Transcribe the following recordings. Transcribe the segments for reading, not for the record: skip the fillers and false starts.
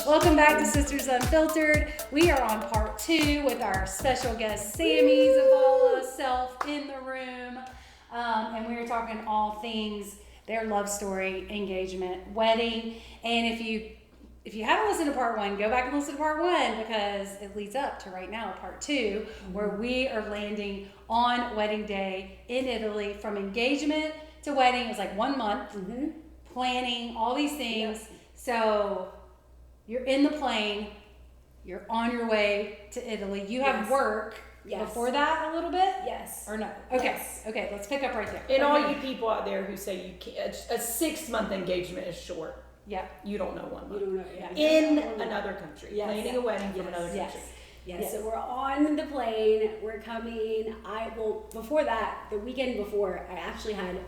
Welcome back to Sisters Unfiltered. We are on part 2 with our special guest, Sammie Zavala Self, in the room. And we are talking all things their love story, engagement, wedding. And if you haven't listened to part 1, go back and listen to part 1 because it leads up to right now, part 2, where we are landing on wedding day in Italy. From engagement to wedding, it was like 1 month, planning, all these things. Yep. So you're in the plane, you're on your way to Italy. You have work before that a little bit? Yes. Or no? Okay. Yes. Okay, let's pick up right there. And all you people out there who say you can't, a 6-month engagement is short. Yeah. You don't know 1 month. You don't know, yeah. In another country. Yes. Planning a wedding from another country. Yes. Yes. So we're on the plane, we're coming. Before that, the weekend before, I actually had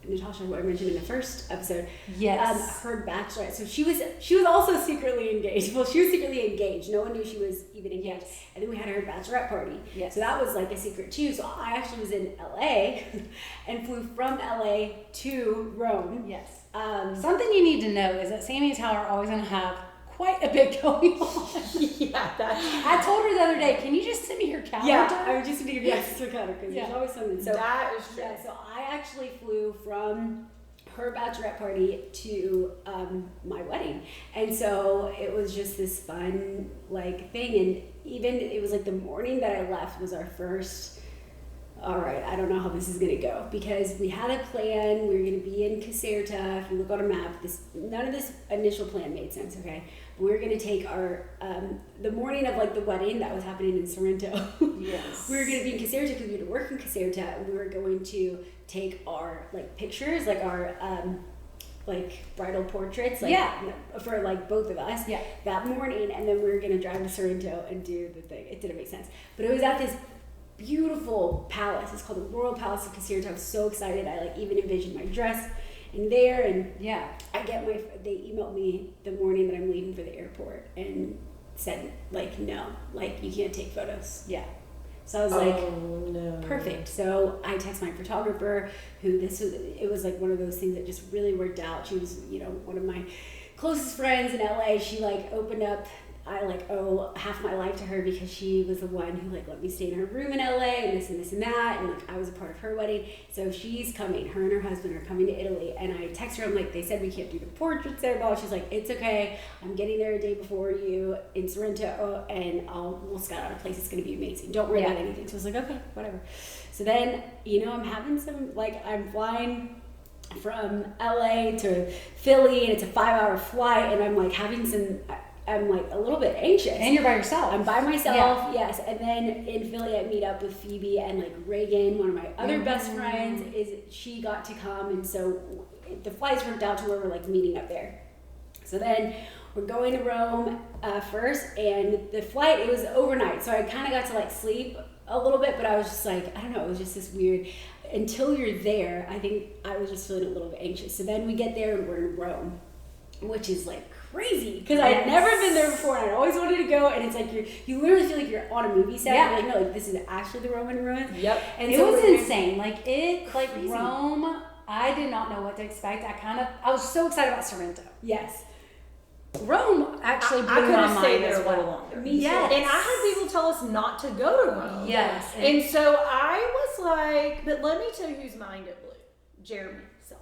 Natasha, what I mentioned in the first episode. Yes. Her bachelorette. So she was also secretly engaged. Well, she was secretly engaged. No one knew she was even engaged. Yes. And then we had her bachelorette party. Yes. So that was like a secret too. So I actually was in LA and flew from LA to Rome. Yes. Something you need to know is that Sammie and Tyler are always going to have quite a bit going on. I told her the other day, can you just send me your calendar? Yeah, I was just going to give you access to her calendar because there's always something. So that is true. Yeah, so I actually flew from her bachelorette party to my wedding. And so it was just this fun thing. And even it was like the morning that I left was our first, all right, I don't know how this is going to go because we had a plan. We were going to be in Caserta. If you look on a map, none of this initial plan made sense, okay? We were going to take our, the morning of the wedding that was happening in Sorrento. Yes. We were going to be in Caserta because we had to work in Caserta, and we were going to take our pictures, our bridal portraits, for both of us that morning, and then we were going to drive to Sorrento and do the thing. It didn't make sense, but it was at this beautiful palace. It's called the Royal Palace of Caserta. I was so excited. I even envisioned my dress in there, and they emailed me the morning that I'm leaving for the airport and said no, you can't take photos. Yeah. So I was perfect. So I text my photographer, it was one of those things that just really worked out. She was, one of my closest friends in LA. She opened up, I owe half my life to her because she was the one who let me stay in her room in LA and this and that, and I was a part of her wedding. So she's coming, her and her husband are coming to Italy, and I text her, I'm they said we can't do the portraits there, blah. She's it's okay, I'm getting there a day before you in Sorrento, and we'll scout out a place. It's going to be amazing, don't worry about anything. So I was okay, whatever. So then I'm having some I'm flying from LA to Philly, and it's a 5-hour flight, and I'm I'm a little bit anxious. And you're by yourself. I'm by myself, yes. And then in Philly, I meet up with Phoebe and Reagan, one of my other best friends. She got to come, and so the flights worked out to where we're meeting up there. So then we're going to Rome first, and the flight, it was overnight, so I kind of got to sleep a little bit, but I was just I don't know, it was just this weird. Until you're there, I think I was just feeling a little bit anxious. So then we get there and we're in Rome, which is crazy because I had never been there before, and I always wanted to go. And it's you literally feel you're on a movie set. Yeah. You're no, this is actually the Roman ruins. Yep. And it so was insane. crazy. Rome, I did not know what to expect. I was so excited about Sorrento. Yes. Rome actually blew I could my have stayed mind there as a little well. longer. Me too. And I had people tell us not to go to Rome. Yes. And so I was but let me tell you whose mind it blew. Jeremy. So.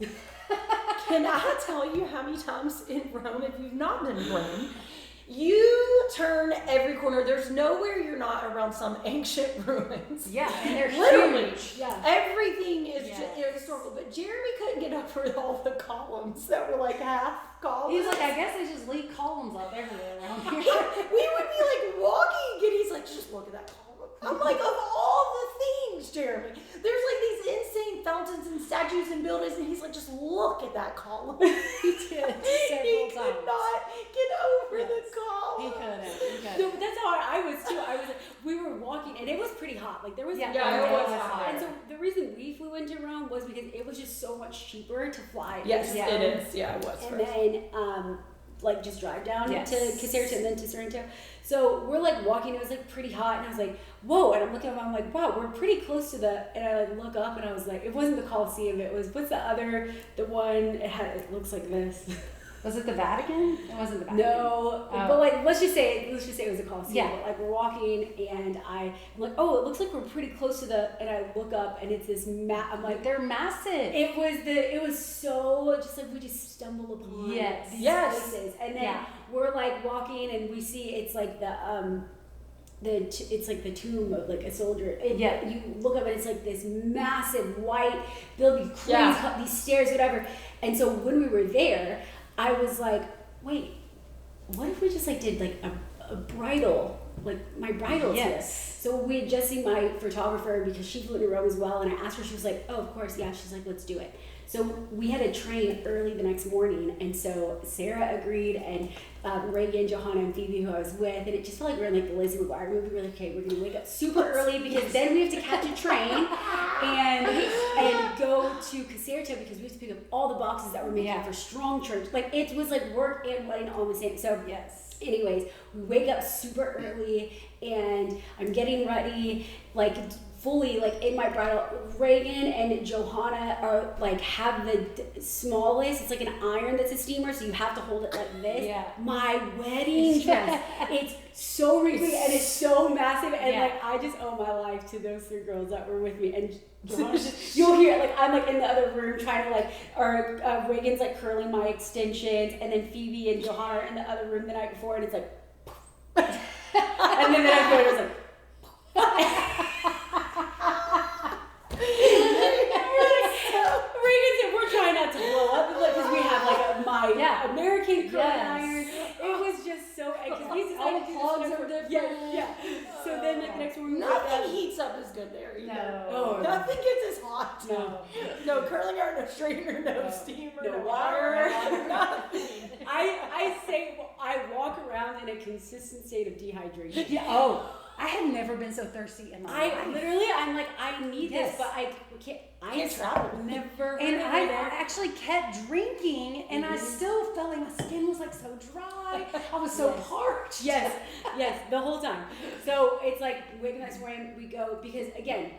Can I tell you how many times in Rome, if you've not been in Rome, you turn every corner. There's nowhere you're not around some ancient ruins. Yeah, and they're literally huge. Yeah. Everything is just historical. But Jeremy couldn't get up for all the columns that were half columns. He was I guess they just leave columns up everywhere around here. We would be walking, and he's just look at that column. I'm of all the things, Jeremy, there's these insane fountains and statues and buildings, and he's just look at that column. He did He could not get over the column. He couldn't. No, but that's how I was too. We were walking, and it was pretty hot. There was it was hot. And so the reason we flew into Rome was because it was just so much cheaper to fly. Yes, it is. Yeah, it was. And then just drive down to Caserta and then to Sorrento. So we're walking, it was pretty hot, and I was whoa, and I'm looking up, I'm wow, we're pretty close to and I look up, and I was it wasn't the Colosseum, it was, what's the one, it looks like this. Was it the Vatican? It wasn't the Vatican. No, but like let's just say it was a Colosseum. Yeah. Like we're walking and I'm like, oh, it looks like we're pretty close to and I look up and it's this I'm like, they're massive. It was so just like we just stumble upon these places, and then we're like walking and we see it's like it's like the tomb of like a soldier. You look up and it's like this massive white building, crazy up these stairs, whatever. And so when we were there, I was like, wait, what if we just like did like a bridal, like my bridal's here. So we had just seen my photographer because she flew to Rome as well, and I asked her, she was like, oh, of course, yeah. She's like, let's do it. So we had a train early the next morning, and so Sarah agreed, and Reagan, Johanna, and Phoebe, who I was with, and it just felt like we were in like the Lizzie McGuire movie. We were like, okay, we're gonna wake up super early because then we have to catch a train and go to Caserta because we have to pick up all the boxes that we're making for Strong Church. Like it was like work and wedding all the same. So anyways, we wake up super early and I'm getting ready, like fully like in my bridal. Reagan and Johanna are like have the smallest, it's like an iron that's a steamer, so you have to hold it like this. My wedding dress, it's so wrinkly and it's so massive, and like I just owe my life to those 3 girls that were with me. And Johanna's you'll hear it, like I'm like in the other room trying to like, or Reagan's like curling my extensions, and then Phoebe and Johanna are in the other room the night before, and it's like and then the next morning it was like we're trying not to blow up because we have like my American curling iron. It was just so because we decided to do plugs are different. So then like, the next morning nothing heats up as good there. Nothing gets as hot. No curling iron, no strainer, no steamer, no wire, nothing. I say I walk around in a consistent state of dehydration. I have never been so thirsty in my life. I'm like, I need this, but I can't travel. Never. And I actually kept drinking, and I still felt like my skin was like so dry. I was so parched. Yes, the whole time. So it's like waking the next morning, we go, because again,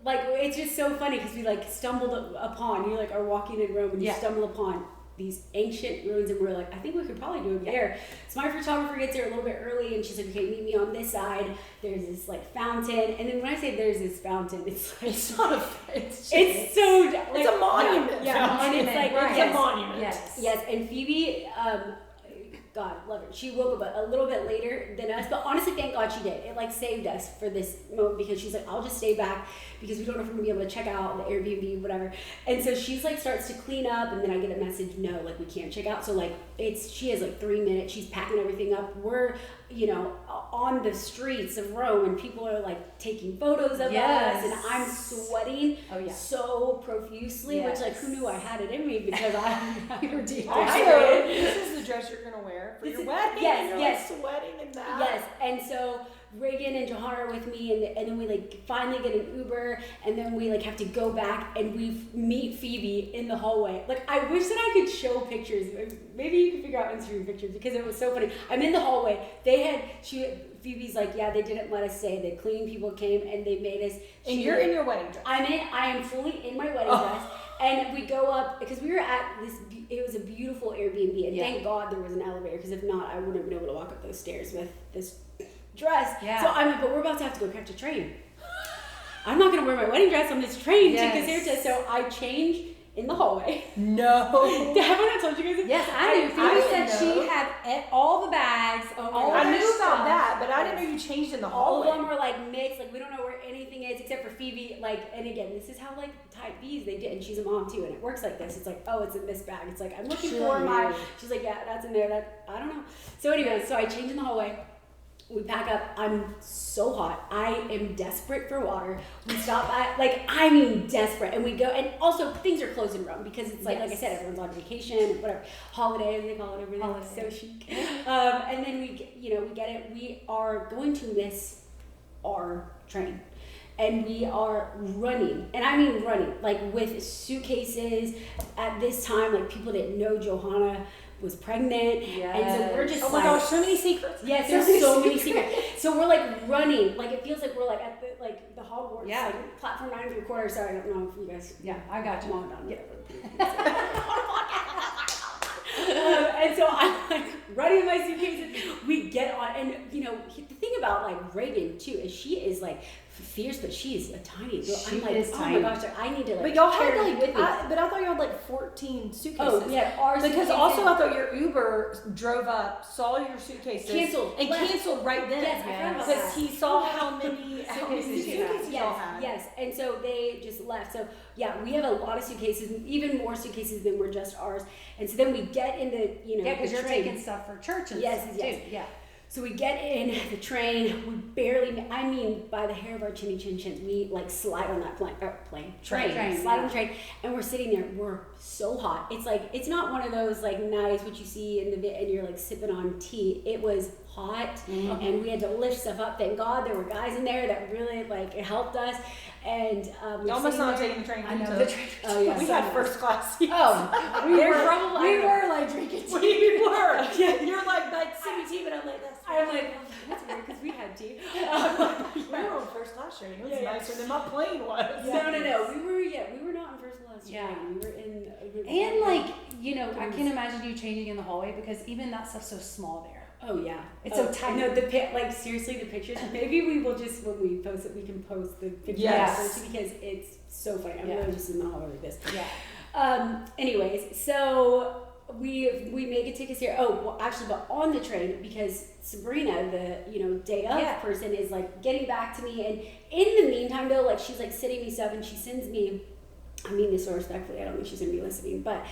like it's just so funny because we like stumbled upon, you like are walking in Rome and you stumble upon these ancient ruins, and we're like, I think we could probably do it there. So my photographer gets there a little bit early, and she's like, okay, meet me on this side. There's this like fountain, and then when I say there's this fountain, it's like it's not a it's so like, it's a monument. And it's like it's a monument. Yes, and Phoebe, God love her, she woke up a little bit later than us, but honestly, thank God she did. It like saved us for this moment because she's like, I'll just stay back because we don't know if we're gonna be able to check out the Airbnb, whatever. And so she's like starts to clean up, and then I get a message, no, like we can't check out. So like she has like 3 minutes, she's packing everything up. We're on the streets of Rome, and people are like taking photos of us, and I'm sweating so profusely, which like who knew I had it in me because you were dehydrated. This is the dress you're gonna wear for your wedding. Yes, like sweating in that. Yes, and so Reagan and Johanna are with me, and then we like finally get an Uber, and then we like have to go back and we meet Phoebe in the hallway. Like I wish that I could show pictures. Maybe you can figure out Instagram pictures because it was so funny. I'm in the hallway. Phoebe's like, yeah, they didn't let us stay. The cleaning people came and they made us. And you're in your wedding dress. I am fully in my wedding dress. And we go up because we were at this. It was a beautiful Airbnb, and thank God there was an elevator because if not, I wouldn't have been able to walk up those stairs with this dress. So I'm like, but we're about to have to go catch a train. I'm not gonna wear my wedding dress on this train to Caserta, so I change in the hallway. No. Haven't I told you guys? Yes, I knew. Phoebe said she had all the bags. I knew about that, but I didn't know you changed in the hallway. All of them were like mixed. Like we don't know where anything is except for Phoebe. Like, and again, this is how like type B's they did, and she's a mom too, and it works like this. It's like, oh, it's in this bag. It's like I'm looking for my. She's like, yeah, that's in there. That I don't know. So anyway, so I change in the hallway. We pack up. I'm so hot. I am desperate for water. We stop at, like, I mean desperate. And we go, and also things are closed in Rome because it's like I said, everyone's on vacation, whatever. Holiday, they call it over there. It's so chic. And then we get it. We are going to miss our train. And we are running, and I mean running, like with suitcases. At this time, like people didn't know Johanna was pregnant, and so we're just my gosh, so many secrets. Yes, there's so many secrets. So we're like running, like it feels like we're like at the Hogwarts, like platform 9 3/4. Sorry, I don't know if you guys. Yeah, I got you. Mom down. like running my suitcases. We get on, and you know, the thing about like Reagan too is she is like fierce, but she is a tiny girl. She I'm like, is oh tiny. my gosh, like, I need to like. But y'all had carry like, with me. but I thought y'all had like 14 suitcases. Oh, yeah, our because suitcases. also I thought your Uber drove up, saw your suitcases, Canceled. and Left. canceled right then. Yes, I forgot about because that. he saw how many Suitcases you had. suitcases y'all had. Yes, and so they just left. So yeah, we have a lot of suitcases, even more suitcases than were just ours. And so then we get in the, you know, Yeah, because the you're train. taking stuff for church and Yes, stuff yes. too. Yeah. So we get in the train, we barely, I mean, by the hair of our chinny chin chins, we like slide on that train, slide on the train, and we're sitting there, we're so hot. It's like, it's not one of those like nice, what you see in the, and you're like sipping on tea. It was hot, and we had to lift stuff up. Thank God there were guys in there that really like helped us. And Y'all must not have taken the train. I know to- the train. Oh yeah, we had first class seats. Oh, we were like drinking tea. We were. You're like that sipping tea, but I'm like that's. I'm like, oh, that's weird because we had tea. We were on first class train. It was Yeah, yeah. nicer than my plane was. No. We were not in first class. Yeah. We were in. And like, you know, I can't imagine you changing in the hallway because even that stuff's so small there. Oh yeah, It's so tight. No, like seriously, the pictures. Maybe we will just when we post it, we can post the pictures Yes. because it's so funny. I'm Yeah. really just in the hallway like this. Yeah. Anyways, so we make it take us here. Oh, well, actually, but on the train because Sabrina, the day of person, is like getting back to me, and in the meantime though, like she's like sending me stuff, and she sends me. I mean this so respectfully. I don't think she's gonna be listening, but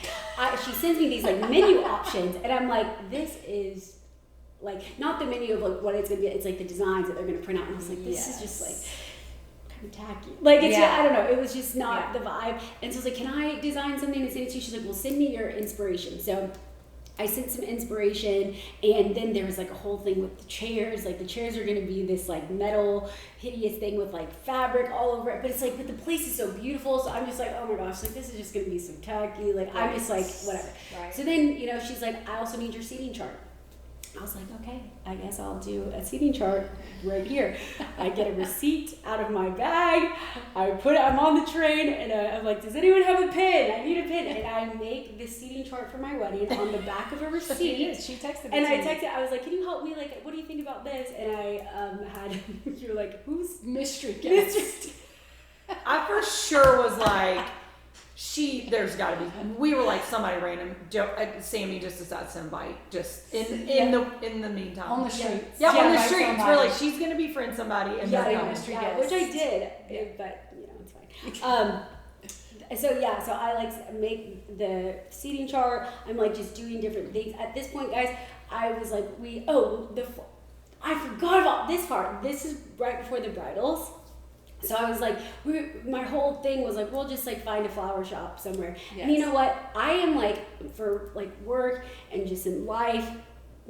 she sends me these like menu options, and I'm like, this is. Like, not the menu of like what it's gonna be, it's like the designs that they're gonna print out. And I was like, this is just like kind of tacky. Like, it's I don't know, it was just not the vibe. And so I was like, can I design something and send it to you? She's like, well, send me your inspiration. So I sent some inspiration, and then there was like a whole thing with the chairs. Like, the chairs are gonna be this like metal, hideous thing with like fabric all over it. But it's like, but the place is so beautiful. So I'm just like, oh my gosh, like this is just gonna be so tacky. Like, I'm just like, whatever. Right. So then, she's like, I also need your seating chart. I was like, okay, I guess I'll do a seating chart right here. I get a receipt out of my bag. I'm on the train, and I'm like, does anyone have a pen? I need a pen. And I make this seating chart for my wedding on the back of a receipt. She texted it And to I me. texted, I was like, can you help me? Like, what do you think about this? And I had, you're like, who's mystery guest? I for sure was like, there's got to be. We were like somebody random. Sammie just decided to invite just in the meantime On the streets. Yeah, on the invite streets. somebody. We're like, she's gonna befriend somebody and they're coming. mystery yeah, guest. which I did, but it's fine. So I like make the seating chart. I'm like just doing different things. At this point, guys, I was like, I forgot about this part. This is right before the bridals. So I was like, my whole thing was like, we'll just like find a flower shop somewhere. Yes. And you know what? I am like, for like work and just in life,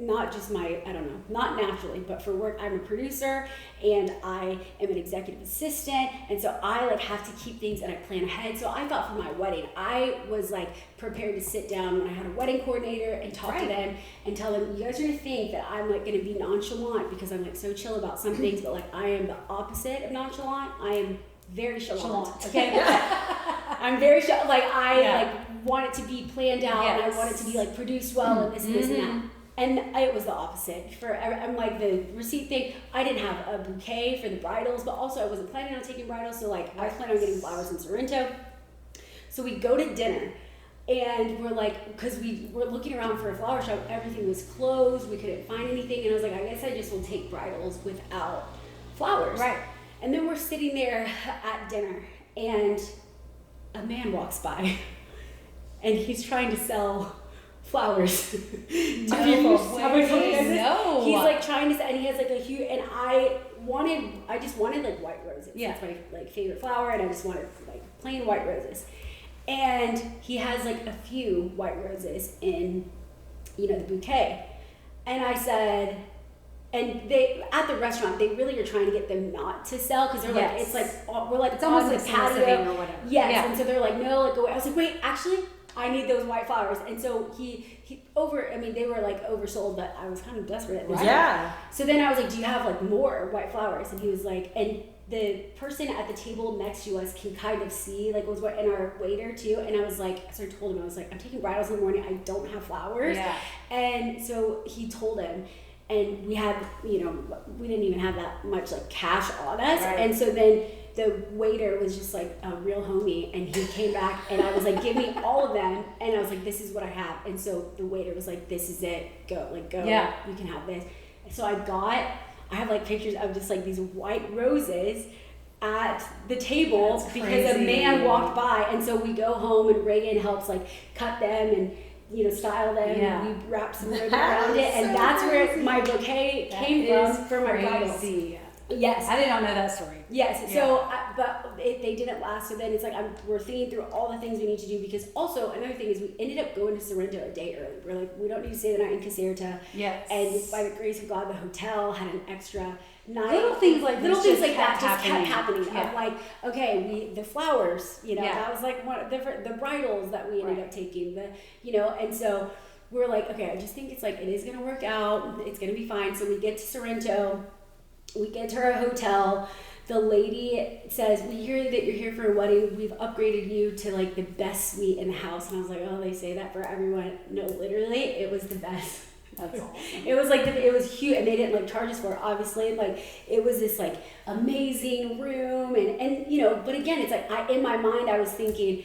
not just not naturally, but for work, I'm a producer and I am an executive assistant. And so I like have to keep things and I plan ahead. So I thought for my wedding, I was like prepared to sit down when I had a wedding coordinator and talk to them and tell them, you guys are gonna think that I'm like gonna be nonchalant because I'm like so chill about some things, but like I am the opposite of nonchalant. I am very chalant. Okay. I'm very like I want it to be planned out and I want it to be like produced well and this and this and that. And it was the opposite. I'm like the receipt thing. I didn't have a bouquet for the bridals, but also I wasn't planning on taking bridals. So like I was planning on getting flowers in Sorrento. So we go to dinner, and we're like, because we were looking around for a flower shop, everything was closed. We couldn't find anything, and I was like, I guess I just will take bridals without flowers. Right. And then we're sitting there at dinner, and a man walks by, and he's trying to sell flowers to people. No. He's like trying to, and he has like a huge, and I just wanted like white roses. Yeah. That's my like favorite flower, and I just wanted like plain white roses. And he has like a few white roses in, the bouquet. And I said, and they, at the restaurant, they really are trying to get them not to sell, because they're like, it's like, we're like, It's almost on like the patio. soliciting or whatever. Yes, Yeah. and so they're like, no, like go away. I was like, wait, actually, I need those white flowers. And so they were like oversold, but I was kind of desperate at this point. Yeah. So then I was like, do you have like more white flowers? And he was like, and the person at the table next to us can kind of see, like, was what, and our waiter too. And I was like, so I told him, I was like, I'm taking bridals in the morning. I don't have flowers. Yeah. And so he told him, and we had, you know, we didn't even have that much like cash on us. Right. And so then the waiter was just like a real homie, and he came back, and I was like, give me all of them. And I was like, this is what I have. And so the waiter was like, this is it. Go. Yeah. You can have this. So I have like pictures of just like these white roses at the table. That's because crazy. a man walked by. And so we go home, and Reagan helps like cut them and, you know, style them. Yeah. And we wrap some ribbon around it. And that's where my bouquet came from for my bridals. crazy. Yes. I did not know that story. Yes. Yeah. So, they didn't last. So then it's like we're thinking through all the things we need to do, because also another thing is we ended up going to Sorrento a day early. We're like, we don't need to stay the night in Caserta. Yes. And by the grace of God, the hotel had an extra night. Little things like that just kept happening. Yeah. Of like, okay, the flowers, you know, Yeah. that was like one of the bridals that we ended Right. up taking, you know, and so we're like, okay, I just think it's like, it is going to work out. It's going to be fine. So we get to Sorrento. We get to our hotel. The lady says, we hear that you're here for a wedding. We've upgraded you to like the best suite in the house. And I was like, oh, they say that for everyone. No, literally, it was the best. That's awesome. It was like, it was huge. And they didn't like charge us for it, obviously. Like, it was this like amazing room. And you know, but again, it's like, in my mind, I was thinking,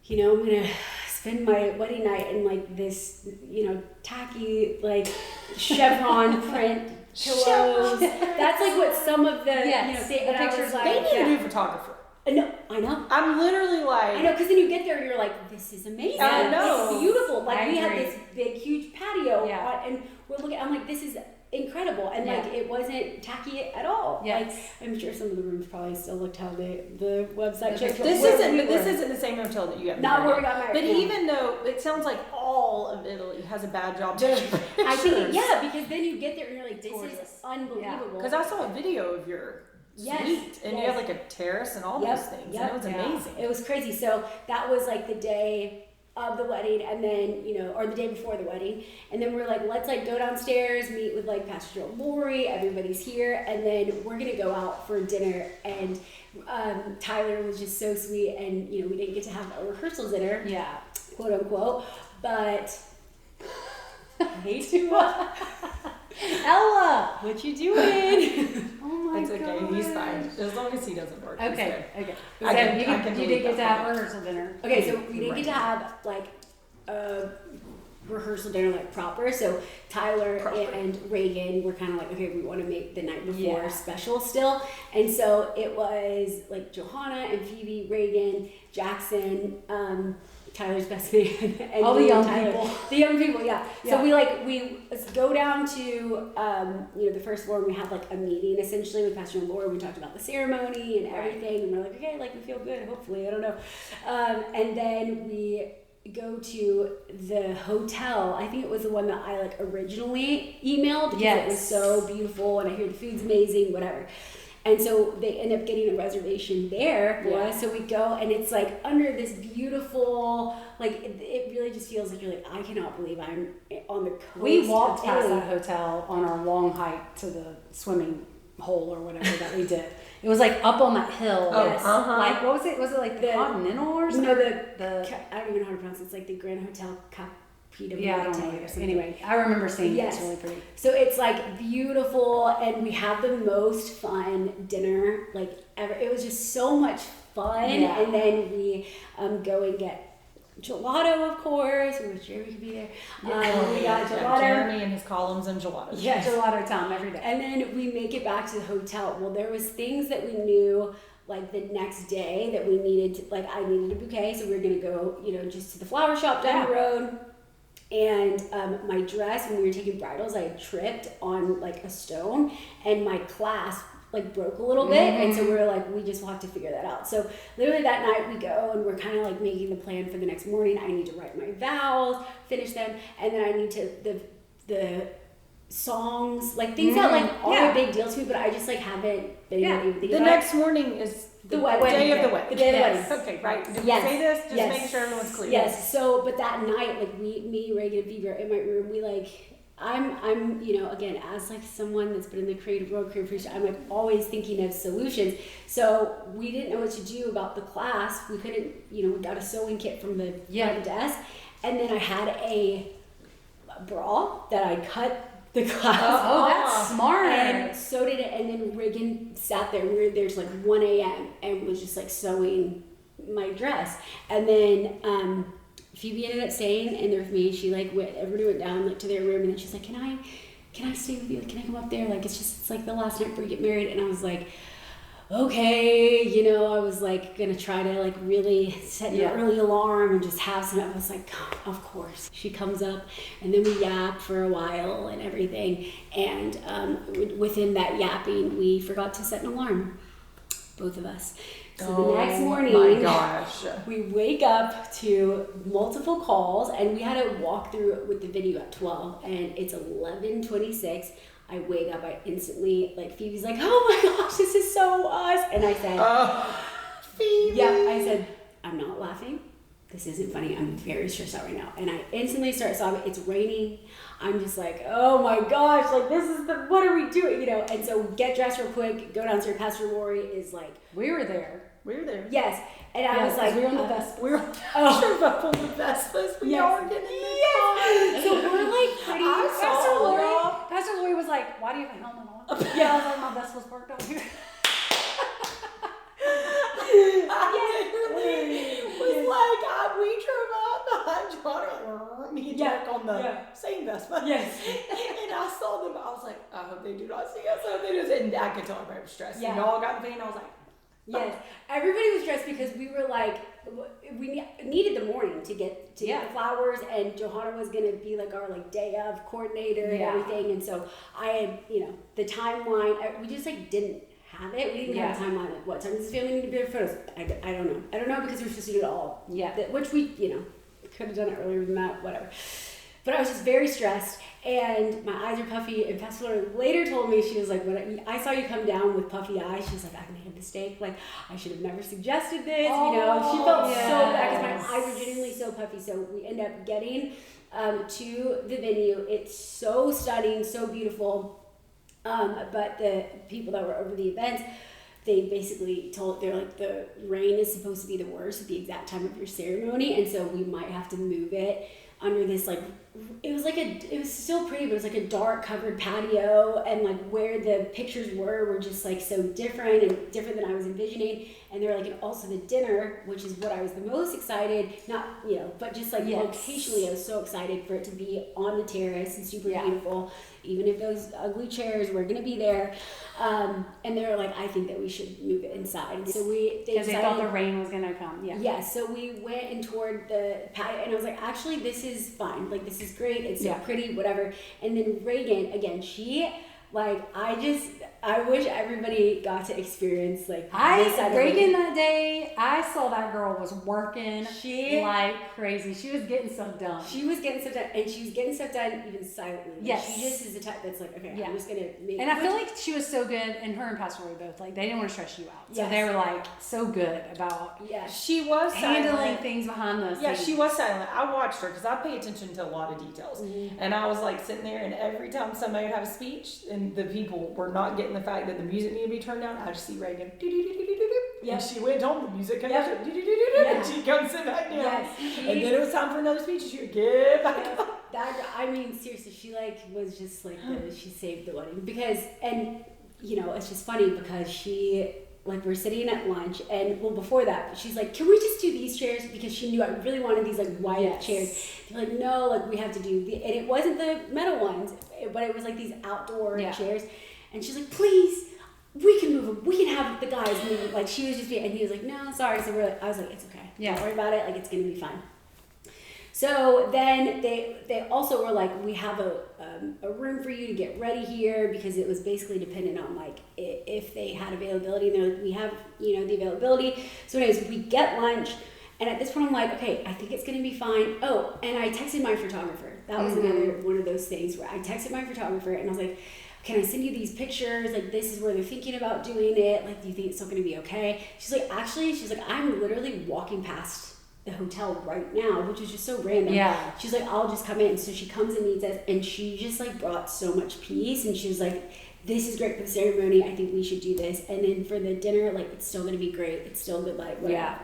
you know, I'm going to spend my wedding night in like this, you know, tacky, like chevron print pillows. That's like what some of the, Yes, you know, the pictures like, They need a new photographer. No, I know. I'm literally like, I know, because then you get there and you're like, this is amazing. I know. It's beautiful. Like, I we had agree. this big, huge patio, Yeah. and we're looking, I'm like, this is incredible. And like, it wasn't tacky at all. Yes. Like, I'm sure some of the rooms probably still looked how the website showed. this isn't the same hotel that you got Not married where we at. got married. But no. even though it sounds like all of Italy has a bad job taking I think, pictures. yeah, because then you get there and you're like, this Gorgeous. is unbelievable. Because I saw a video of your Yes, suite, and you yes. have like a terrace and all Yep, those things, yep. and it was Yeah. amazing. It was crazy. So that was like the day of the wedding, and then, you know, or the day before the wedding, and then we're like, let's like go downstairs, meet with like Pastor Joe Lori, everybody's here, and then we're gonna go out for dinner. And Tyler was just so sweet, and you know, we didn't get to have a rehearsal dinner, Yeah. quote unquote, but Hey, Ella, what you doing? Oh my It's okay, God. he's fine. As long as he doesn't work. he's Okay. good. Okay. I So can- you, I can you believe did get to that. have rehearsal dinner. okay, so we didn't Right. get to have like a rehearsal dinner like proper. So Tyler Proper. and Reagan were kind of like, okay, we want to make the night before Yeah. special still. And so it was like Johanna and Phoebe, Reagan, Jackson, Tyler's best man, and All the me and young Tyler. people. The young people, yeah. Yeah. So we go down to you know, the first floor, and we have like a meeting essentially with Pastor and Laura. We talked about the ceremony and Right. everything, and we're like, okay, like we feel good, hopefully, I don't know. And then we go to the hotel. I think it was the one that I like originally emailed because it was Yes. so beautiful, and I hear the food's amazing, whatever. And so they end up getting a reservation there for Yeah. us. So we go, and it's like under this beautiful, like it really just feels like you're like, I cannot believe I'm on the coast. We walked of past Italy. that hotel on our long hike to the swimming hole or whatever that we did. It was like up on that hill. Oh, Yes. uh-huh. Like, what was it? Was it like the Continental or something? No, the I don't even know how to pronounce it. It's like the Grand Hotel Capita yeah, I don't know. or something. Anyway, I remember seeing Yes. it. It's really pretty. So it's like beautiful, and we have the most fun dinner like ever. It was just so much fun. Yeah. And then we go and get gelato, of course. We wish Jeremy could be there. We got gelato. Jeremy and his columns and gelato. Yes. Gelato time every day. And then we make it back to the hotel. Well, there was things that we knew like the next day that we needed to, like I needed a bouquet, so we were gonna go, you know, just to the flower shop down the road. And my dress, when we were taking bridals, I had tripped on like a stone, and my clasp like broke a little bit, and so we were like, we just will have to figure that out. So literally that night we go, and we're kind of like making the plan for the next morning. I need to write my vows, finish them, and then I need to the songs, like things that like are a big deal to me, but I just like haven't been able to even think The about next morning is The wedding. day of the wedding. The day of the Yes. wedding. Okay, right. Did Yes. we say this? Just Yes. making sure everyone's clear. Yes. So, but that night, like me, Reagan, and Phoebe are in my room. We like, I'm, you know, again, as like someone that's been in the creative world, I'm like always thinking of solutions. So we didn't know what to do about the class. We couldn't, you know, we got a sewing kit from the front desk, and then I had a bra that I cut the class. Oh, that's smart. And so did it. And then Reagan sat there. We were there till like 1 a.m. and was just like sewing my dress. And then Phoebe ended up staying in there with me. She like everybody went down like to their room, and then she's like, "Can I stay with you? Can I come up there? Like it's like the last night before we get married." And I was like, okay, you know, I was like gonna try to like really set an early alarm and just have some. I was like, of course. She comes up, and then we yap for a while and everything. And within that yapping, we forgot to set an alarm, both of us. So the next morning, my gosh, we wake up to multiple calls, and we had to walk through with the video at 12, and it's 11:26. I wake up, I instantly, like, Phoebe's like, "Oh my gosh, this is so us." And I said, Phoebe. Yeah, I said, "I'm not laughing. This isn't funny. I'm very stressed out right now." And I instantly start sobbing. It's raining. I'm just like, oh my gosh, like, this is what are we doing? You know, and so get dressed real quick, go downstairs. Pastor Lori is like, we were there. Yes. And I was like, we were on the Vespas. We were up on the Vespas. We all were getting in the car. So we're like pretty. Pastor Lori was like, "Why do you have a helmet on?" Yeah, I was like, "My Vespa's parked out here." Was like, we drove up behind John, me and Jack on the same Vespa. Yes. And I saw them. I was like, I hope they do not see us. I hope they do. And I could tell everybody was stressed. Yeah. And y'all got in the van. I was like, yes. Everybody was stressed because we were like, we needed the morning to get the flowers, and Johanna was gonna be like our like day of coordinator and everything. And so I had, you know, the timeline. We just like didn't have it. We didn't have a timeline. Like, what time does this family need to be there for photos? I don't know. I don't know because we were supposed to do it all. Yeah. Which we, you know, could have done it earlier than that. Whatever. But I was just very stressed, and my eyes are puffy. And Pastor Lori later told me, she was like, "When I saw you come down with puffy eyes," she was like, "I made a mistake. Like, I should have never suggested this." You know, she felt so bad because my eyes were genuinely so puffy. So we end up getting to the venue. It's so stunning, so beautiful. But the people that were over the events, they basically they're like, the rain is supposed to be the worst at the exact time of your ceremony, and so we might have to move it under this, like, it was still pretty, but it was like a dark covered patio, and like where the pictures were just like so different than I was envisioning. And they're like, and also the dinner, which is what I was the most excited, not, you know, but just like locationally, I was so excited for it to be on the terrace and super beautiful, even if those ugly chairs were gonna be there. And they were like, "I think that we should move it inside." So because they thought the rain was gonna come. Yeah. So we went and toured the patio, and I was like, "Actually, this is fine. Like, this is great. It's so pretty, whatever." And then Reagan, again, she, like, I wish everybody got to experience like Reagan that day. I saw that girl was working like crazy. She was getting stuff done. And she was getting stuff done even silently. Yes, she just is the type that's like, okay, I'm just gonna make. And I feel like she was so good, and her and Pastor Lori both, like, they didn't want to stress you out. So they were like so good about she was handling things behind the scenes. Yeah, she was silent. I watched her because I pay attention to a lot of details, and I was like sitting there, and every time somebody would have a speech and the people were not getting the fact that the music needed to be turned down, I just see Reagan. And she went home, the music comes up, and she comes sit back down. And then it was time for another speech, and she would get back up. I mean, seriously, she like was just like she saved the wedding because, and you know, it's just funny because she, like, we're sitting at lunch, and well, before that, she's like, "Can we just do these chairs?" Because she knew I really wanted these like white chairs. They're like, "No, like, we have to do the," and it wasn't the metal ones, but it was like these outdoor chairs. And she's like, "Please, we can move them. We can have the guys move." Like, she was just being, and he was like, "No, sorry." So I was like, "It's okay. Don't worry about it. Like, it's gonna be fine." So then they also were like, "We have a room for you to get ready here," because it was basically dependent on like if they had availability. And they're like, "We have, you know, the availability." So anyways, we get lunch. And at this point, I'm like, okay, I think it's going to be fine. Oh, and I texted my photographer. That was another one of those things where I texted my photographer, and I was like, "Can I send you these pictures? Like, this is where they're thinking about doing it. Like, do you think it's still going to be okay?" She's like, "Actually," she's like, "I'm literally walking past the hotel right now, which is just so random. Yeah. She's like, I'll just come in. So she comes and meets us, and she just like brought so much peace, and she was like, this is great for the ceremony. I think we should do this. And then for the dinner, like, it's still going to be great. It's still good, like, whatever. Yeah.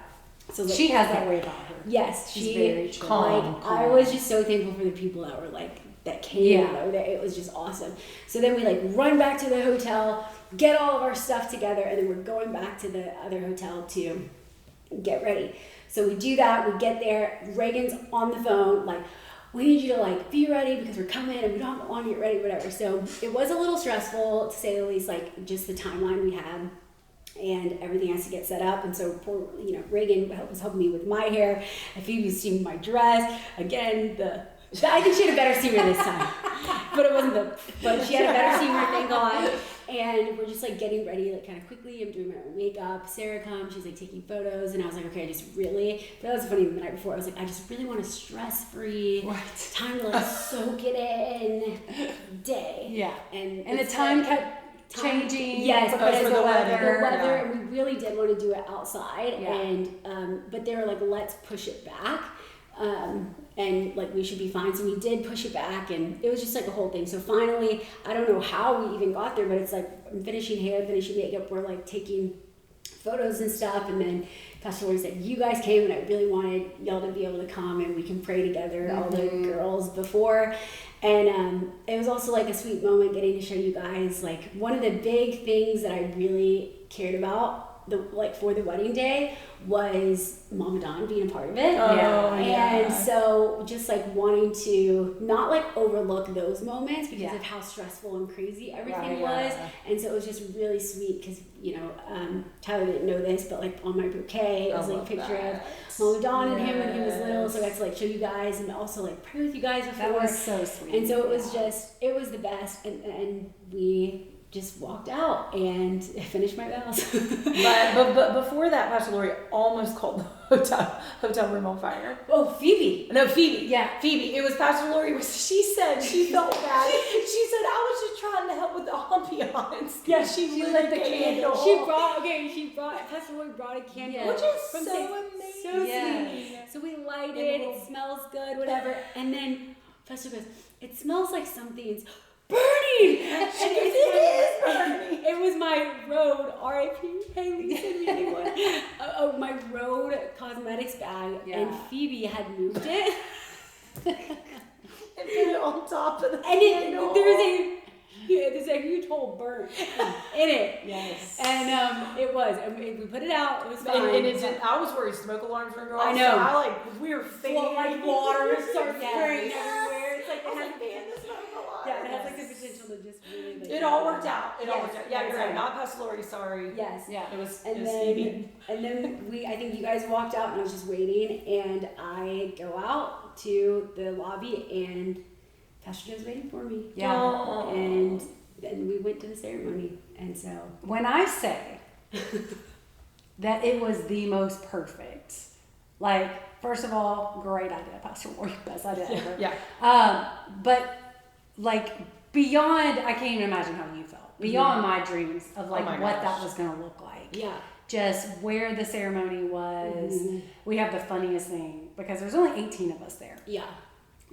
So like, She has that way about her. Yes. She's very chill. calm. I was just so thankful for the people that were like, that came that were there. It was just awesome. So then we like run back to the hotel, get all of our stuff together, and then we're going back to the other hotel to get ready. So we do that, we get there, Reagan's on the phone, like, we need you to like be ready because we're coming and we don't want to get ready, whatever. So it was a little stressful, to say the least, like just the timeline we had, and everything has to get set up. And so poor, Reagan was helping me with my hair, and Phoebe was steaming my dress. Again, I think she had a better steamer this time, but she had a better steamer, thank God. And we're just like getting ready, like kind of quickly. I'm doing my own makeup. Sarah comes, she's like taking photos, and I was like, okay, but that was funny. The night before, I was like, I just really want a stress-free time to like soak it in day. Yeah. And the time kept changing. Yes, because of the weather. And we really did want to do it outside. Yeah. And but they were like, let's push it back. And like we should be fine. So we did push it back, and it was just like a whole thing. So finally, I don't know how we even got there, but it's like I'm finishing hair, finishing makeup, we're like taking photos and stuff, and then Pastor Lori said, you guys came and I really wanted y'all to be able to come and we can pray together, all the girls before. And it was also like a sweet moment getting to show you guys, like one of the big things that I really cared about for the wedding day was Mama Dawn being a part of it. And so just like wanting to not like overlook those moments because of how stressful and crazy everything was. And so it was just really sweet because, Tyler didn't know this, but like on my bouquet, it was like a picture of Mama Dawn and him when he was little. So I got to like show you guys and also like pray with you guys before. That was so sweet. And so it was it was the best. And we just walked out and finished my vows. but before that, Pastor Lori almost called the hotel room on fire. Oh, Phoebe. No, Phoebe. Yeah. Phoebe. It was Pastor Lori. She said she felt bad. She said, I was just trying to help with the ambiance. Yeah, she lit the candle. Pastor Lori brought a candle. Yeah. Which is from so Texas. amazing. So Yeah. sweet. So we light it, it smells good, whatever. And then Pastor goes, it smells like something's burning. And It is burning. It was my Rhode, R.I.P. Haley, send me anyone. My Rhode cosmetics bag, and Phoebe had moved it. And put it on top of the And there's a huge hole burnt in it. Yes. And it was. And we put it out. It was fine. And I was worried smoke alarms were going off. I know. So we were fading. Like water starts Yes. spraying everywhere. It's like I was like, man, the smoke alarm. it has like the potential to just really. Like, It all worked out. It all Yes, worked out. Yeah, you're sorry. right. Not Pastor Lori, sorry. Yes. Yeah. It was And Phoebe. then I think you guys walked out, and I was just waiting, and I go out to the lobby, and Pastor Joe's waiting for me. Yeah. Aww. And then we went to the ceremony, and so. When I say that it was the most perfect, like, first of all, great idea, Pastor Lori, best idea ever. Yeah. But like beyond, I can't even imagine how you felt. Beyond my dreams of like my what gosh. that was gonna look like. Yeah. Just where the ceremony was. We have the funniest thing because there's only 18 of us there, Yeah.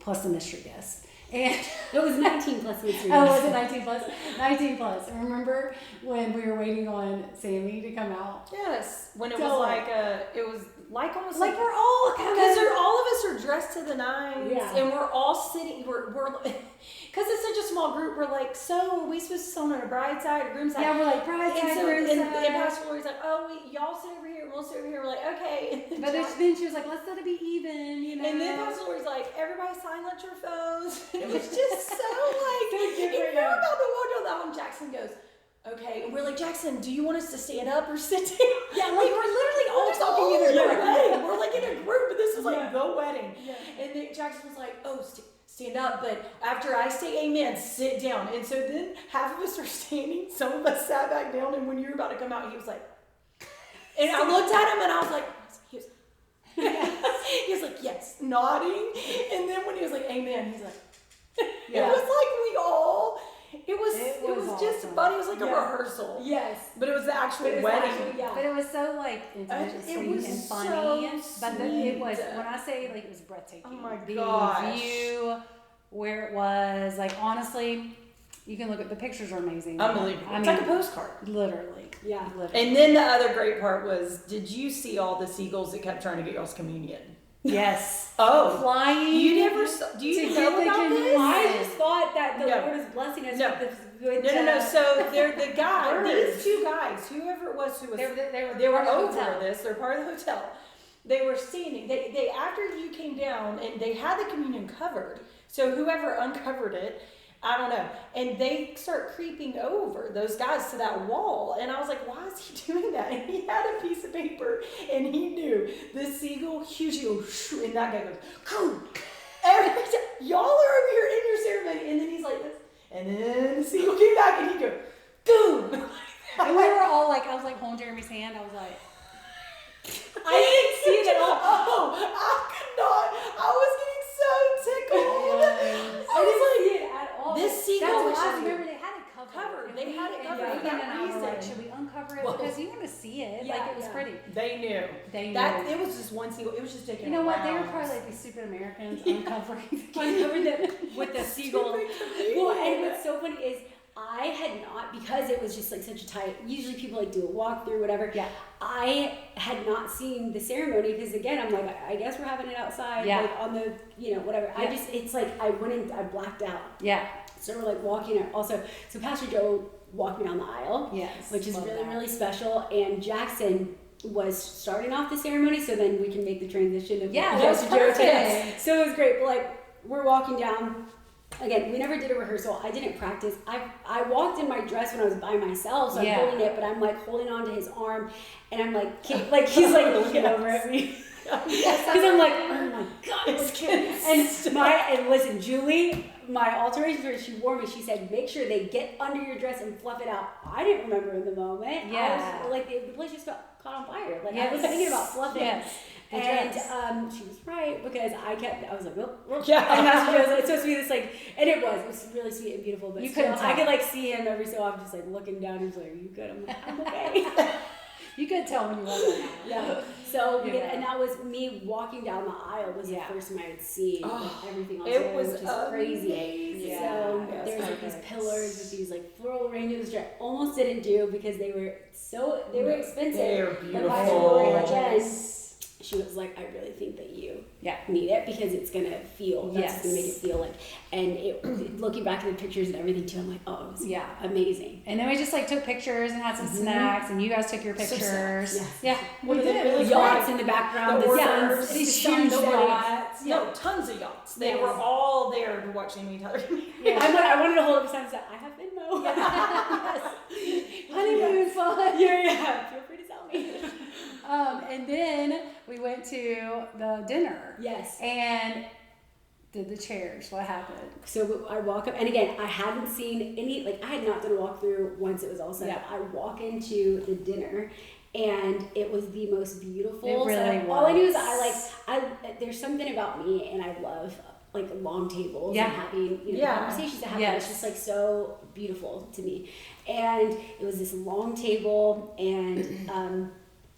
plus the mystery guest. And It was 19 plus mystery. oh, was it 19 plus? 19 plus. And remember when we were waiting on Sammie to come out? Yes. When it So, was it was like almost Like we're all kind because of. all of us are dressed to the nines, Yeah. and we're all sitting. We're because it's such a small group. We're like, so are we supposed to sit on a bride side or groom side? Yeah, we're like bride And side, so, groom and side. Pastor Lori's like, oh, y'all sit over here, we'll sit over here. We're like, okay. And But then she was like, let's let it be even, you know. And then Pastor Lori's like, everybody silence your phones. It was just so like, So different, and we're about to walk down the aisle, and Jackson goes, okay. And we're like, Jackson, do you want us to stand up or sit down? Yeah, like we're literally all We're just talking all in a in a group. wedding. We're like in a group, but this is like Yeah. the wedding. Yeah. And then Jackson was like, oh, stand up, but after I say amen, sit down. And so then half of us are standing, some of us sat back down, and when you were about to come out, he was like, and I looked at him and I was like, he was like, yes, nodding. And then when he was like, amen, he's like, Yeah. it was like It was just awesome. funny. It was like a Yeah. rehearsal. Yes. But it was the actual But it was wedding. actually- yeah. But it was so like intimate It and was sweet and so funny. But it was, sweet. when I say like it was breathtaking. Oh my the gosh. view, where it was, like honestly, you can look at the pictures are amazing. Unbelievable. I It's mean, like a postcard. literally. Yeah. Literally. And then the other great part was, did you see all the seagulls that kept trying to get y'all's communion? Yes. Oh. Flying. You never saw, do you to know get the about this? communion. I just thought that the No. Lord was blessing us No. with No. So they're the guy, Birds. these two guys, whoever it was who was, They they were part of the over hotel. this. They're part of the hotel. They were standing. They after you came down, and they had the communion covered. So whoever uncovered it, I don't know. And they start creeping over, those guys, to that wall. And I was like, why is he doing that? And he had a piece of paper, and he knew the seagull, huge eagle, shoo, and that guy goes, "Cool." Every time, y'all are over here in your ceremony. And then he's like this. And then the seagull came back, and he goes, boom. And we were all like, I was like holding Jeremy's hand. I was like, I didn't see it at all. Oh, I could not. I was getting so tickled. I didn't see it at all. This that's seagull what was I just remember. They had it covered. covered. And They had it and covered Megan for that and I were like, reason. should we uncover it? Well, Because you want to see it. yeah, Like it was yeah. pretty. They knew. They knew. That it was just one seagull. It was just taking. You know what? They were rounds. probably like these stupid Americans Yeah. uncovering the Uncovered them with the seagull. Stupid comedian. Well, and what's so funny is I had not, because it was just like such a tight, usually people like do a walkthrough, whatever. Yeah. I had not seen the ceremony because again, I'm like, I guess we're having it outside, Yeah. like on the, whatever. Yeah. It's like I went in, I blacked out. Yeah. So we're like walking also. So Pastor Joe walked me down the aisle. Yes. Which is Love really, that. really special. And Jackson was starting off the ceremony, so then we can make the transition of Yeah, what that was Pastor Joe did. perfect. So it was great. But like we're walking down. Again, we never did a rehearsal. I didn't practice. I walked in my dress when I was by myself, so Yeah. I'm holding it, but I'm like holding on to his arm, and I'm like, he's like looking over at me. Because I'm like, oh my god, it's cute. And listen, Julie, my alterations where she wore me, she said, make sure they get under your dress and fluff it out. I didn't remember in the moment. Yeah. I was, like the place just got caught on fire. Like I Yes. was thinking about fluffing. Yes. The And dress. she was right because I was like, well, Yeah. and Pastor Joe's like, it's supposed to be this like, and it was really sweet and beautiful. But You still, couldn't tell. I could like see him every so often, just like looking down. He's like, are you good? I'm like, I'm okay. You could tell when you walked in. Yeah. So we Yeah. and that was me walking down the aisle was Yeah. the first time I had seen like, everything on It there, was which is crazy. amazing. Yeah. So Yes, there's like these perfect. pillars with these like floral arrangements, which I almost didn't do because they were expensive. They're But Pastor Joe, beautiful. again, she was like, I really think that you Yeah. need it because it's gonna feel. That's Yes. gonna make it feel like. And looking back at the pictures and everything too, I'm like, oh, it was Yeah. amazing. And then we just like took pictures and had some snacks, and you guys took your Some pictures. snacks, Yeah. We We did. did. It was Yachts great. in the background, The the hors suns, d'oeuvres, these the huge sunset. yachts. No, tons of yachts. They Yes. were all there to watch Sammie and Tyler. Yeah. I wanted to hold up a sign that said, I have Venmo. Honeymoon fun. Yeah. Feel free to tell me. And then we went to the dinner. Yes. And did the chairs. What happened? So I walk up, and again, I hadn't seen any, like, I had not done a walkthrough once it was all set up. Yeah. I walk into the dinner, and it was the most beautiful. It really setup. All I knew is was. there's something about me, and I love like long tables Yeah. and having Yeah. conversations to have. Yes. It's just like so beautiful to me. And it was this long table, and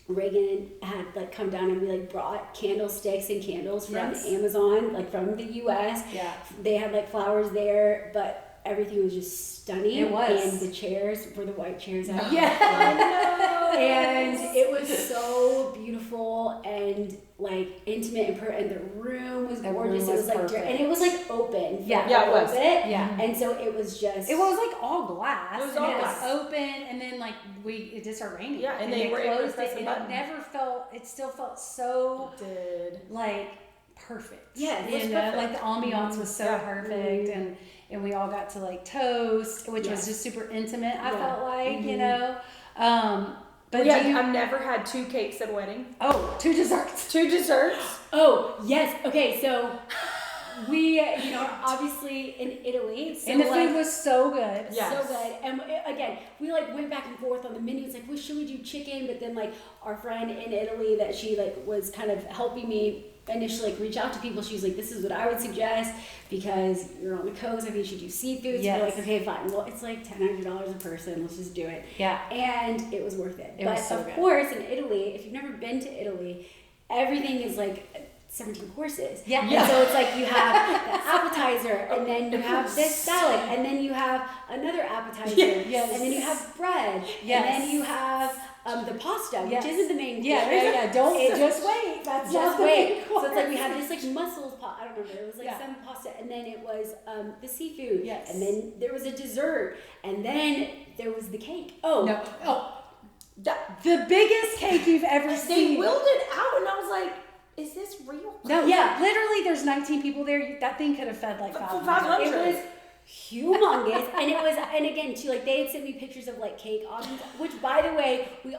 Reagan had like come down and we like brought candlesticks and candles from Yes. Amazon, like from the US. Yeah. They had like flowers there, but everything was just stunning. It was. And the chairs were the white chairs. I Yeah. and it was so beautiful and like intimate and the room was The gorgeous. room It was was like perfect. and it was like open. For Yeah. Yeah, it a was. little bit. Yeah. And so it was just It was like all glass. It was and all it glass. was open, and then like it just started raining. Yeah, and they were able to closed press it, the and button. it never felt. It still felt so Did. like perfect. Yeah, it was you know, perfect. like the ambiance was so Yeah. perfect, and we all got to like toast, which was Yes. just super intimate. I Yeah. felt like you Mhm. know. But Yeah, do you, I've never had 2 cakes at a wedding. 2 desserts. 2 desserts. Oh, yes. Okay, so we, obviously in Italy. So And the like, food was so good. Yeah. so Yes. good. And again, we like went back and forth on the menu. It's like, well, should we do chicken? But then like our friend in Italy that she like was kind of helping me initially like reach out to people. She was like, this is what I would suggest because you're on the coast. I think you should do seafood. So we're like, okay, fine. Well, it's like $1,000 a person. Let's just do it. Yeah. And it was worth it. But so of good. course, in Italy, if you've never been to Italy, everything is like 17 courses. Yeah. And so it's like you have the appetizer, and then you have this salad, and then you have another appetizer, Yes. and then you have bread, Yes. and then you have the pasta, which isn't the main course. Yeah. Don't just wait. That's Just not the wait. main course. So it's like we had this like mussels pot. I don't remember. It was like some pasta, and then it was the seafood. Yes. And then there was a dessert, and then there was the cake. The biggest cake you've ever seen. They willed it out, and I was like, is this real? No, literally, there's 19 people there. That thing could have fed like 500. 500. It was humongous, and it was, and again, she like they had sent me pictures of like cake options, which by the way, we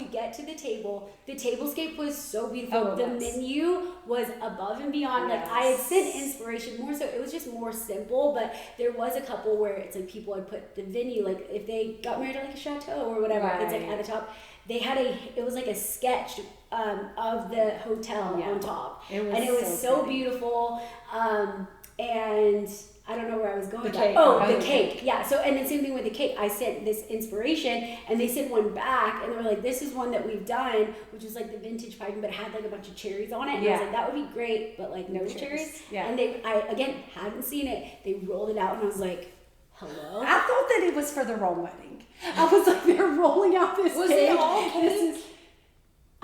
get to the table. The tablescape was so beautiful. The menu was above and beyond. Like I had sent inspiration more so. It was just more simple, but there was a couple where it's like people had put the venue, like if they got married at like a chateau or whatever, it's like at the top. They had it was like a sketch of the hotel on top. It was so beautiful. And I don't know where I was going with that. The cake. Yeah. So, and then same thing with the cake. I sent this inspiration, and they sent one back, and they were like, this is one that we've done, which is like the vintage piping, but it had like a bunch of cherries on it. And I was like, that would be great, but like no cherries. Yeah. And I again hadn't seen it. They rolled it out, and I was like, hello? I thought that it was for the Rome wedding. I was like, they're rolling out this Was cake. it all cake?